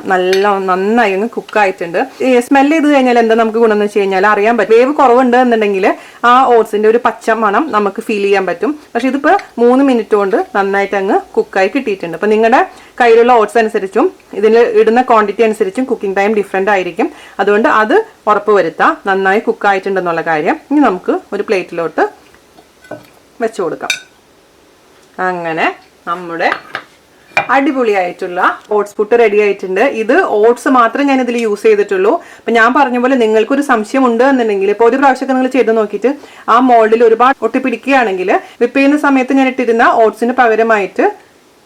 നന്നായി അങ്ങ് കുക്കായിട്ടുണ്ട്. സ്മെല്ല് ചെയ്ത് കഴിഞ്ഞാൽ എന്താ നമുക്ക് ഗുണം എന്ന് വെച്ച് കഴിഞ്ഞാൽ അറിയാൻ പറ്റും. വേവ് കുറവുണ്ട് എന്നുണ്ടെങ്കിൽ ആ ഓട്സിൻ്റെ ഒരു പച്ച മണം നമുക്ക് ഫീൽ ചെയ്യാൻ പറ്റും. പക്ഷെ ഇതിപ്പോൾ 3 മിനിറ്റ് കൊണ്ട് നന്നായിട്ട് അങ്ങ് കുക്കായി കിട്ടിയിട്ടുണ്ട്. അപ്പം നിങ്ങളുടെ കയ്യിലുള്ള ഓട്സ് അനുസരിച്ചും ഇതിൽ ഇടുന്ന ക്വാണ്ടിറ്റി അനുസരിച്ചും കുക്കിംഗ് ടൈം ഡിഫറെൻ്റ് ആയിരിക്കും. അതുകൊണ്ട് അത് ഉറപ്പ് വരുത്താം നന്നായി കുക്കായിട്ടുണ്ടെന്നുള്ള കാര്യം. ഇനി നമുക്ക് ഒരു പ്ലേറ്റിലോട്ട് വെച്ച് കൊടുക്കാം. അങ്ങനെ നമ്മുടെ അടിപൊളിയായിട്ടുള്ള ഓട്സ് പുട്ട് റെഡി ആയിട്ടുണ്ട്. ഇത് ഓട്സ് മാത്രമേ ഞാൻ ഇതിൽ യൂസ് ചെയ്തിട്ടുള്ളൂ. അപ്പം ഞാൻ പറഞ്ഞ പോലെ നിങ്ങൾക്കൊരു സംശയം ഉണ്ട് എന്നുണ്ടെങ്കിൽ ഇപ്പോൾ ഒരു പ്രാവശ്യമൊക്കെ നിങ്ങൾ ചെയ്ത് നോക്കിയിട്ട് ആ മോൾഡിൽ ഒരുപാട് ഒട്ടിപ്പിടിക്കുകയാണെങ്കിൽ വിപ്പ് ചെയ്യുന്ന സമയത്ത് ഞാൻ ഇട്ടിരുന്ന ഓട്സിന് പകരമായിട്ട്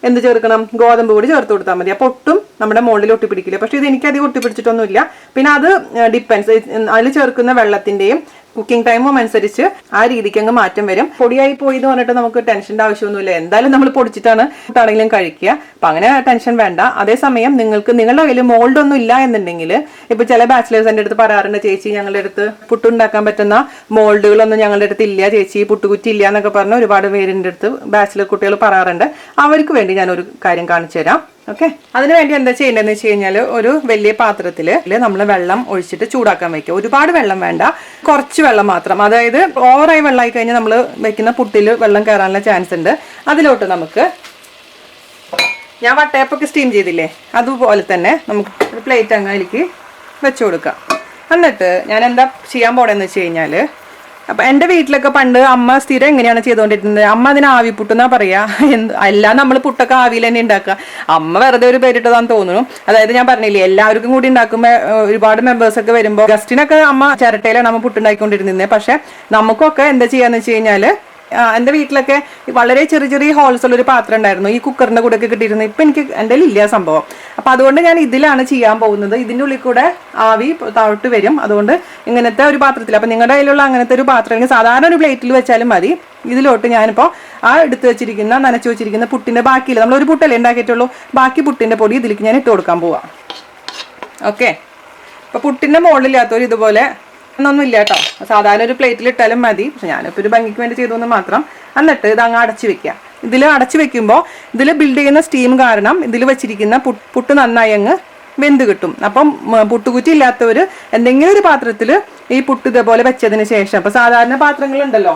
എന്ത് ചേർക്കണം, ഗോതമ്പ് പൊടി ചേർത്ത് കൊടുത്താൽ മതി. അപ്പോൾ ഒട്ടും നമ്മുടെ മുകളിൽ ഒട്ടിപ്പിടിക്കില്ല. പക്ഷെ ഇത് എനിക്കധികം ഒട്ടിപ്പിടിച്ചിട്ടൊന്നുമില്ല. പിന്നെ അത് ഡിപ്പെൻസ്, അതിൽ ചേർക്കുന്ന വെള്ളത്തിന്റെയും കുക്കിംഗ് ടൈമും അനുസരിച്ച് ആ രീതിക്ക് അങ്ങ് മാറ്റം വരും. പൊടിയായി പോയി എന്ന് പറഞ്ഞിട്ട് നമുക്ക് ടെൻഷൻ്റെ ആവശ്യമൊന്നുമില്ല. എന്തായാലും നമ്മൾ പൊടിച്ചിട്ടാണ് ഫുഡാണെങ്കിലും കഴിക്കുക. അപ്പൊ അങ്ങനെ ടെൻഷൻ വേണ്ട. അതേസമയം നിങ്ങളുടെ കയ്യിൽ മോൾഡ് ഒന്നും ഇല്ല എന്നുണ്ടെങ്കിൽ, ഇപ്പൊ ചില ബാച്ചിലേഴ്സ് എൻ്റെ അടുത്ത് പറയാറുണ്ട്, ചേച്ചി ഞങ്ങളുടെ അടുത്ത് പുട്ടുണ്ടാക്കാൻ പറ്റുന്ന മോൾഡുകളൊന്നും ഞങ്ങളുടെ അടുത്ത് ഇല്ല ചേച്ചി, പുട്ടുകുറ്റി ഇല്ല എന്നൊക്കെ പറഞ്ഞ് ഒരുപാട് പേരിൻ്റെ അടുത്ത് ബാച്ചിലർ കുട്ടികൾ പറയാറുണ്ട്. അവർക്ക് വേണ്ടി ഞാനൊരു കാര്യം കാണിച്ചു തരാം. ഓക്കെ, അതിനുവേണ്ടി എന്താ ചെയ്യേണ്ടതെന്ന് വെച്ച് കഴിഞ്ഞാൽ, ഒരു വലിയ പാത്രത്തിൽ നമ്മൾ വെള്ളം ഒഴിച്ചിട്ട് ചൂടാക്കാൻ വെക്കുക. ഒരുപാട് വെള്ളം വേണ്ട, കുറച്ച് വെള്ളം മാത്രം. അതായത് ഓവറായി വെള്ളമായി കഴിഞ്ഞാൽ നമ്മൾ വെക്കുന്ന പുട്ടിൽ വെള്ളം കയറാനുള്ള ചാൻസ് ഉണ്ട്. അതിലോട്ട് നമുക്ക്, ഞാൻ വട്ടയപ്പൊക്കെ സ്റ്റീം ചെയ്തില്ലേ, അതുപോലെ തന്നെ നമുക്ക് ഒരു പ്ലേറ്റ് അങ്ങ് അതിലേക്ക് വെച്ചു കൊടുക്കാം. എന്നിട്ട് ഞാൻ എന്താ ചെയ്യാൻ പോണെന്ന് വെച്ച് കഴിഞ്ഞാൽ, അപ്പൊ എൻ്റെ വീട്ടിലൊക്കെ പണ്ട് അമ്മ സ്ഥിരം എങ്ങനെയാണ് ചെയ്തുകൊണ്ടിരുന്നത്, അമ്മ അതിന് ആവിപ്പുട്ടെന്നാ പറയാ. എല്ലാം നമ്മൾ പുട്ടൊക്കെ ആവിയിൽ തന്നെ ഉണ്ടാക്കുക. അമ്മ വെറുതെ ഒരു പേരിട്ടതാന്ന് തോന്നുന്നു. അതായത് ഞാൻ പറഞ്ഞില്ലേ, എല്ലാവർക്കും കൂടി ഉണ്ടാക്കുമ്പോൾ ഒരുപാട് മെമ്പേഴ്സ് ഒക്കെ വരുമ്പോൾ ഗസ്റ്റിനൊക്കെ അമ്മ ചിരട്ടയിലാണ് അമ്മ പുട്ടുണ്ടാക്കിക്കൊണ്ടിരുന്നത്. പക്ഷെ നമുക്കൊക്കെ എന്താ ചെയ്യാന്ന് വെച്ച് കഴിഞ്ഞാല്, എൻ്റെ വീട്ടിലൊക്കെ വളരെ ചെറിയ ചെറിയ ഹോൾസ് ഉള്ള ഒരു പാത്രം ഉണ്ടായിരുന്നു, ഈ കുക്കറിന്റെ കൂടെ ഒക്കെ കിട്ടിയിരുന്നത്. ഇപ്പൊ എനിക്ക് എൻ്റെ ഇല്ല സംഭവം. അപ്പൊ അതുകൊണ്ട് ഞാൻ ഇതിലാണ് ചെയ്യാൻ പോകുന്നത്. ഇതിൻ്റെ ഉള്ളിൽ കൂടെ ആവി താഴോട്ട് വരും. അതുകൊണ്ട് ഇങ്ങനത്തെ ഒരു പാത്രത്തിൽ, അപ്പൊ നിങ്ങളുടെ കയ്യിലുള്ള അങ്ങനത്തെ ഒരു പാത്രം സാധാരണ ഒരു പ്ലേറ്റിൽ വെച്ചാലും മതി. ഇതിലോട്ട് ഞാനിപ്പോൾ ആ എടുത്ത് വെച്ചിരിക്കുന്ന, നനച്ചു വെച്ചിരിക്കുന്ന പുട്ടിന്റെ ബാക്കിയില്ല, നമ്മൾ ഒരു പുട്ടല്ലേ ഉണ്ടാക്കിയിട്ടുള്ളൂ, ബാക്കി പുട്ടിന്റെ പൊടി ഇതിലേക്ക് ഞാൻ ഇട്ട് കൊടുക്കാൻ പോവാം. ഓക്കെ, അപ്പൊ പുട്ടിന്റെ മുകളിലില്ലാത്തവർ ഇതുപോലെ ഒന്നും ഇല്ല കേട്ടോ, സാധാരണ ഒരു പ്ലേറ്റിൽ ഇട്ടാലും മതി. പക്ഷെ ഞാനിപ്പോൾ ഒരു ഭംഗിക്ക് വേണ്ടി ചെയ്തോന്ന് മാത്രം. എന്നിട്ട് ഇത് അങ്ങ് അടച്ചു വെക്കുക. ഇതിൽ അടച്ചു വെക്കുമ്പോൾ ഇതിൽ ബിൽഡ് ചെയ്യുന്ന സ്റ്റീം കാരണം ഇതിൽ വെച്ചിരിക്കുന്ന പുട്ട് നന്നായി അങ്ങ് വെന്ത് കിട്ടും. അപ്പം പുട്ടുകുറ്റി ഇല്ലാത്തവർ എന്തെങ്കിലും ഒരു പാത്രത്തിൽ ഈ പുട്ട് ഇതേപോലെ വെച്ചതിന് ശേഷം, ഇപ്പൊ സാധാരണ പാത്രങ്ങളുണ്ടല്ലോ,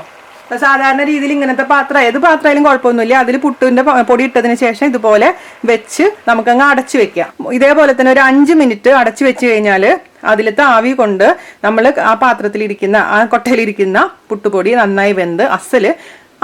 സാധാരണ രീതിയിൽ ഇങ്ങനത്തെ പാത്രം, ഏത് പാത്രമായാലും കുഴപ്പമൊന്നുമില്ല, അതിൽ പുട്ടിന്റെ പൊടി ഇട്ടതിന് ശേഷം ഇതുപോലെ വെച്ച് നമുക്കങ്ങ് അടച്ചു വെക്കാം. ഇതേപോലെ തന്നെ ഒരു 5 മിനിറ്റ് അടച്ചു വെച്ച് കഴിഞ്ഞാൽ അതിലത്തെ ആവി കൊണ്ട് നമ്മൾ ആ പാത്രത്തിലിരിക്കുന്ന, ആ കൊട്ടയിലിരിക്കുന്ന പുട്ടുപൊടി നന്നായി വെന്ത് അസല്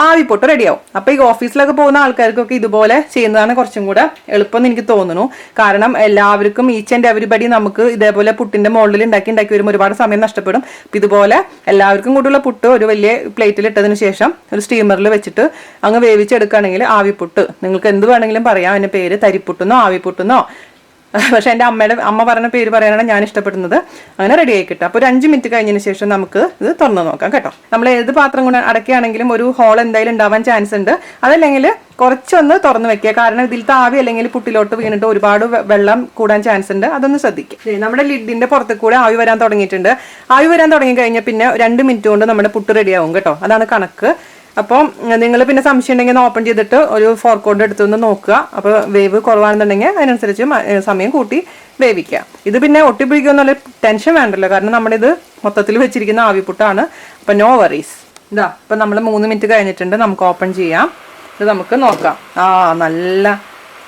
ആവിപ്പൊട്ട് റെഡിയാവും. അപ്പൊ ഈ ഓഫീസിലൊക്കെ പോകുന്ന ആൾക്കാർക്കൊക്കെ ഇതുപോലെ ചെയ്യുന്നതാണ് കുറച്ചും കൂടെ എളുപ്പം എന്ന് എനിക്ക് തോന്നുന്നു. കാരണം എല്ലാവർക്കും ഈച്ച് ആൻഡ് എവരിബഡി നമുക്ക് ഇതേപോലെ പുട്ടിന്റെ മുകളിൽ ഉണ്ടാക്കി വരുമ്പോൾ ഒരുപാട് സമയം നഷ്ടപ്പെടും. അപ്പൊ ഇതുപോലെ എല്ലാവർക്കും കൂടിയുള്ള പുട്ട് ഒരു വലിയ പ്ലേറ്റിൽ ഇട്ടതിന് ശേഷം ഒരു സ്റ്റീമറിൽ വെച്ചിട്ട് അങ്ങ് വേവിച്ചെടുക്കുകയാണെങ്കിൽ ആവിപ്പുട്ട്, നിങ്ങൾക്ക് എന്ത് വേണമെങ്കിലും പറയാം. അതിന്റെ പേര് തരിപ്പുട്ടെന്നോ ആവിപ്പുട്ടെന്നോ, പക്ഷെ എൻ്റെ അമ്മ പറഞ്ഞ പേര് പറയാനാണ് ഞാൻ ഇഷ്ടപ്പെടുന്നത്. അങ്ങനെ റെഡി ആയി കിട്ടും. അപ്പോൾ ഒരു 5 മിനിറ്റ് കഴിഞ്ഞതിന് ശേഷം നമുക്ക് ഇത് തുറന്നു നോക്കാം കേട്ടോ. നമ്മൾ ഏത് പാത്രം കൊണ്ട് അടയ്ക്കുകയാണെങ്കിലും ഒരു ഹോൾ എന്തായാലും ഉണ്ടാവാൻ ചാൻസ് ഉണ്ട്. അതല്ലെങ്കിൽ കുറച്ചൊന്ന് തുറന്നു വെക്കുക. കാരണം ഇതിലത്തെ ആവി അല്ലെങ്കിൽ പുട്ടിലോട്ട് വീണിട്ട് ഒരുപാട് വെള്ളം കൂടാൻ ചാൻസ് ഉണ്ട്. അതൊന്ന് ശ്രദ്ധിക്കുക. നമ്മുടെ ലിഡിന്റെ പുറത്ത് കൂടെ ആവി വരാൻ തുടങ്ങിയിട്ടുണ്ട്. ആവി വരാൻ തുടങ്ങി കഴിഞ്ഞാൽ പിന്നെ 2 മിനിറ്റ് കൊണ്ട് നമ്മുടെ പുട്ട് റെഡിയാവും കേട്ടോ. അതാണ് കണക്ക്. അപ്പോൾ നിങ്ങൾ പിന്നെ സംശയം ഉണ്ടെങ്കിൽ ഓപ്പൺ ചെയ്തിട്ട് ഒരു ഫോർക്കോഡ് എടുത്തൊന്ന് നോക്കുക. അപ്പോൾ വേവ് കുറവാണെന്നുണ്ടെങ്കിൽ അതിനനുസരിച്ച് സമയം കൂട്ടി വേവിക്കുക. ഇത് പിന്നെ ഒട്ടിപ്പിടിക്കുമെന്നുള്ള ടെൻഷൻ വേണ്ടല്ലോ, കാരണം നമ്മളിത് മൊത്തത്തിൽ വെച്ചിരിക്കുന്ന ആവിപ്പുട്ടാണ്. അപ്പം നോ വറീസ്. ഇതാ ഇപ്പം നമ്മൾ 3 മിനിറ്റ് കഴിഞ്ഞിട്ടുണ്ട്. നമുക്ക് ഓപ്പൺ ചെയ്യാം. ഇത് നമുക്ക് നോക്കാം. നല്ല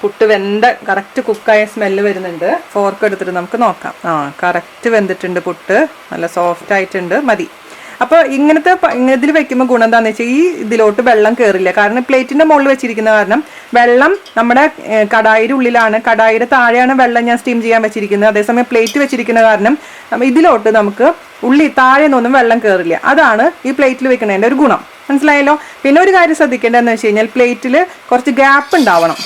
പുട്ട് വെന്ത കറക്റ്റ് കുക്കായ സ്മെല്ല് വരുന്നുണ്ട്. ഫോർക്ക് എടുത്തിട്ട് നമുക്ക് നോക്കാം. കറക്റ്റ് വെന്തിട്ടുണ്ട് പുട്ട്, നല്ല സോഫ്റ്റ് ആയിട്ടുണ്ട്. മതി. അപ്പോൾ ഇങ്ങനത്തെ ഇതിൽ വെക്കുമ്പോൾ ഗുണം എന്താണെന്ന് വെച്ചാൽ ഈ ഇതിലോട്ട് വെള്ളം കയറില്ല. കാരണം പ്ലേറ്റിന്റെ മുകളിൽ വെച്ചിരിക്കുന്ന കാരണം വെള്ളം നമ്മുടെ കടായിയുടെ ഉള്ളിലാണ്, കടായിയുടെ താഴെയാണ് വെള്ളം ഞാൻ സ്റ്റീം ചെയ്യാൻ വെച്ചിരിക്കുന്നത്. അതേസമയം പ്ലേറ്റ് വെച്ചിരിക്കുന്ന കാരണം ഇതിലോട്ട് നമുക്ക് താഴെ നിന്നൊന്നും വെള്ളം കയറില്ല. അതാണ് ഈ പ്ലേറ്റിൽ വെക്കുന്നതിൻ്റെ ഒരു ഗുണം. മനസ്സിലായല്ലോ? പിന്നെ ഒരു കാര്യം ശ്രദ്ധിക്കേണ്ടതെന്ന് വെച്ച് കഴിഞ്ഞാൽ പ്ലേറ്റിൽ കുറച്ച് ഗ്യാപ്പ് ഉണ്ടാവണം.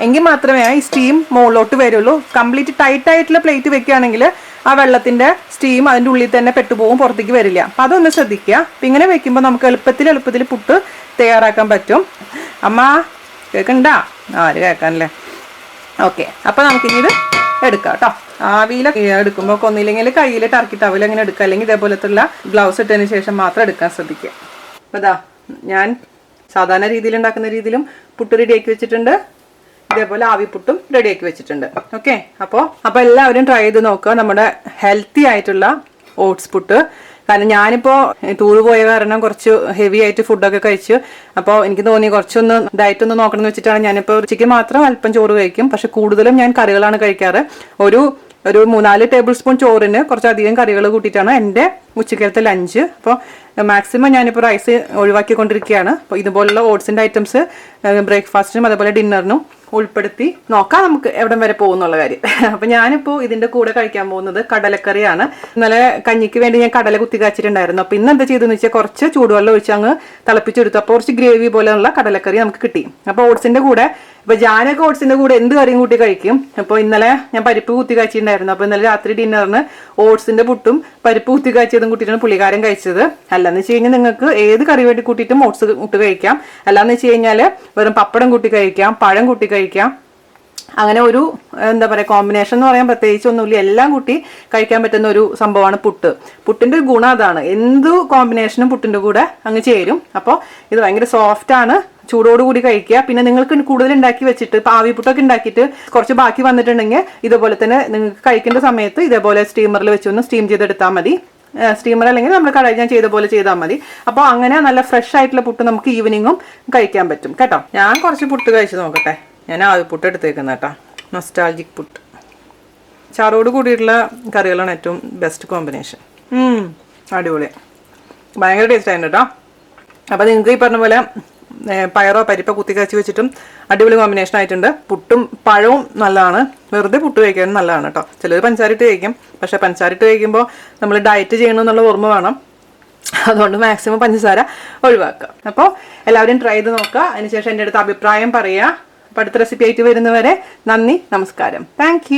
എങ്കിൽ മാത്രമേ ഈ സ്റ്റീം മുകളിലോട്ട് വരുള്ളൂ. കംപ്ലീറ്റ് ടൈറ്റ് ആയിട്ടുള്ള പ്ലേറ്റ് വെക്കുകയാണെങ്കിൽ ആ വെള്ളത്തിന്റെ സ്റ്റീം അതിൻ്റെ ഉള്ളിൽ തന്നെ പെട്ടുപോകും, പുറത്തേക്ക് വരില്ല. അപ്പം അതൊന്ന് ശ്രദ്ധിക്കുക. അപ്പം ഇങ്ങനെ വെക്കുമ്പോൾ നമുക്ക് എളുപ്പത്തിൽ പുട്ട് തയ്യാറാക്കാൻ പറ്റും. അമ്മ കേൾക്കണ്ട? ആര് കേൾക്കാനല്ലേ? ഓക്കെ, അപ്പം നമുക്കിനി ഇത് എടുക്കാം കേട്ടോ. ആവിയിൽ എടുക്കുമ്പോൾ ഒന്നില്ലെങ്കിൽ കയ്യിൽ ടർക്കി ടവൽ അങ്ങനെ എടുക്കുക, അല്ലെങ്കിൽ ഇതേപോലത്തുള്ള ഗ്ലൗസ് ഇട്ടതിന് ശേഷം മാത്രം എടുക്കാൻ ശ്രദ്ധിക്കുക. അപ്പം ഇതാ ഞാൻ സാധാരണ രീതിയിൽ ഉണ്ടാക്കുന്ന രീതിയിലും പുട്ട് റെഡിയാക്കി വെച്ചിട്ടുണ്ട്. ഇതേപോലെ ആവിപ്പുട്ടും റെഡിയാക്കി വെച്ചിട്ടുണ്ട്. ഓക്കെ, അപ്പോൾ എല്ലാവരും ട്രൈ ചെയ്ത് നോക്കുക നമ്മുടെ ഹെൽത്തി ആയിട്ടുള്ള ഓട്സ് പുട്ട്. കാരണം ഞാനിപ്പോൾ ടൂർ പോയ കാരണം കുറച്ച് ഹെവി ആയിട്ട് ഫുഡൊക്കെ കഴിച്ചു. അപ്പോൾ എനിക്ക് തോന്നി കുറച്ചൊന്ന് ഡയറ്റ് ഒന്ന് നോക്കണം എന്ന് വെച്ചിട്ടാണ് ഞാനിപ്പോൾ ഉച്ചയ്ക്ക് മാത്രം അല്പം ചോറ് കഴിക്കും. പക്ഷെ കൂടുതലും ഞാൻ കറികളാണ് കഴിക്കാറ്. ഒരു 3-4 ടേബിൾ സ്പൂൺ ചോറിന് കുറച്ചധികം കറികൾ കൂട്ടിയിട്ടാണ് എൻ്റെ ഉച്ചക്കലത്തെ ലഞ്ച്. അപ്പോൾ മാക്സിമം ഞാനിപ്പോൾ റൈസ് ഒഴിവാക്കിക്കൊണ്ടിരിക്കുകയാണ്. അപ്പോൾ ഇതുപോലുള്ള ഓട്സിൻ്റെ ഐറ്റംസ് ബ്രേക്ക്ഫാസ്റ്റിനും അതുപോലെ ഡിന്നറിനും ഉൾപ്പെടുത്തി നോക്കാം നമുക്ക് എവിടം വരെ പോകുന്നുള്ള കാര്യം. അപ്പം ഞാനിപ്പോൾ ഇതിൻ്റെ കൂടെ കഴിക്കാൻ പോകുന്നത് കടലക്കറിയാണ്. ഇന്നലെ കഞ്ഞിക്ക് വേണ്ടി ഞാൻ കടല കുത്തി കാച്ചിട്ടുണ്ടായിരുന്നു. അപ്പോൾ ഇന്ന് എന്താ ചെയ്തെന്ന് വെച്ചാൽ കുറച്ച് ചൂടുവെള്ളം ഒഴിച്ച് അങ്ങ് തിളപ്പിച്ചെടുത്തു. അപ്പോൾ കുറച്ച് ഗ്രേവി പോലെയുള്ള കടലക്കറി നമുക്ക് കിട്ടി. അപ്പോൾ ഓട്സിൻ്റെ കൂടെ ഇപ്പോൾ ജാനൊക്കെ ഓട്സിൻ്റെ കൂടെ എന്ത് കറിയും കൂട്ടി കഴിക്കും. അപ്പോൾ ഇന്നലെ ഞാൻ പരിപ്പ് കുത്തി കാച്ചിട്ടുണ്ടായിരുന്നു. അപ്പോൾ ഇന്നലെ രാത്രി ഡിന്നറിന് ഓട്സിൻ്റെ പുട്ടും പരിപ്പ് കുത്തി കാച്ചിയതും കൂട്ടിയിട്ടാണ് പുള്ളിക്കാരൻ കഴിച്ചത്. അല്ലാന്ന് വെച്ച് കഴിഞ്ഞാൽ നിങ്ങൾക്ക് ഏത് കറി വേണ്ടി കൂട്ടിയിട്ടും ഓട്സ് കൂട്ടി കഴിക്കാം. അല്ലാന്ന് വെച്ച് കഴിഞ്ഞാൽ വെറും പപ്പടം കൂട്ടി കഴിക്കാം, പഴം കൂട്ടി കഴിക്കാം. അങ്ങനെ ഒരു എന്താ പറയുക കോമ്പിനേഷൻ എന്ന് പറയാൻ പ്രത്യേകിച്ചൊന്നുമില്ല. എല്ലാം കൂട്ടി കഴിക്കാൻ പറ്റുന്ന ഒരു സംഭവമാണ് പുട്ട്. പുട്ടിൻ്റെ ഒരു ഗുണം അതാണ്, എന്ത് കോമ്പിനേഷനും പുട്ടിൻ്റെ കൂടെ അങ്ങ് ചേരും. അപ്പോൾ ഇത് ഭയങ്കര സോഫ്റ്റാണ്, ചൂടോടുകൂടി കഴിക്കുക. പിന്നെ നിങ്ങൾക്ക് കൂടുതൽ ഉണ്ടാക്കി വെച്ചിട്ട് ഇപ്പോൾ ആവിപ്പുട്ടൊക്കെ ഉണ്ടാക്കിയിട്ട് കുറച്ച് ബാക്കി വന്നിട്ടുണ്ടെങ്കിൽ ഇതുപോലെ തന്നെ നിങ്ങൾക്ക് കഴിക്കേണ്ട സമയത്ത് ഇതേപോലെ സ്റ്റീമറിൽ വെച്ചൊന്ന് സ്റ്റീം ചെയ്തെടുത്താൽ മതി. സ്റ്റീമർ അല്ലെങ്കിൽ നമ്മൾ കടയിൽ ഞാൻ ചെയ്ത പോലെ ചെയ്താൽ മതി. അപ്പോൾ അങ്ങനെ നല്ല ഫ്രഷ് ആയിട്ടുള്ള പുട്ട് നമുക്ക് ഈവനിങ്ങും കഴിക്കാൻ പറ്റും കേട്ടോ. ഞാൻ കുറച്ച് പുട്ട് കഴിച്ച് നോക്കട്ടെ. ഞാൻ ആവിപ്പുട്ട് എടുത്തേക്കുന്ന കേട്ടോ, നൊസ്റ്റാൾജിക് പുട്ട്. ചാറോട് കൂടിയിട്ടുള്ള കറികളാണ് ഏറ്റവും ബെസ്റ്റ് കോമ്പിനേഷൻ. അടിപൊളി, ഭയങ്കര ടേസ്റ്റ് ആയിരുന്നു കേട്ടോ. അപ്പോൾ നിങ്ങൾക്ക് ഈ പറഞ്ഞ പോലെ പയറോ പരിപ്പോ കുത്തിക്കാച്ചി വെച്ചിട്ടും അടിപൊളി കോമ്പിനേഷൻ ആയിട്ടുണ്ട്. പുട്ടും പഴവും നല്ലതാണ്, വെറുതെ പുട്ട് കഴിക്കാനും നല്ലതാണ് കേട്ടോ. ചിലർ പഞ്ചസാരിട്ട് കഴിക്കും, പക്ഷേ പഞ്ചസാരിട്ട് കഴിക്കുമ്പോൾ നമ്മൾ ഡയറ്റ് ചെയ്യണമെന്നുള്ള ഓർമ്മ വേണം. അതുകൊണ്ട് മാക്സിമം പഞ്ചസാര ഒഴിവാക്കുക. അപ്പോൾ എല്ലാവരും ട്രൈ ചെയ്ത് നോക്കുക. അതിനുശേഷം എൻ്റെ അടുത്ത് അഭിപ്രായം പറയുക. അപ്പോൾ അടുത്ത റെസിപ്പി ആയിട്ട് വരുന്നവരെ നന്ദി, നമസ്കാരം. താങ്ക്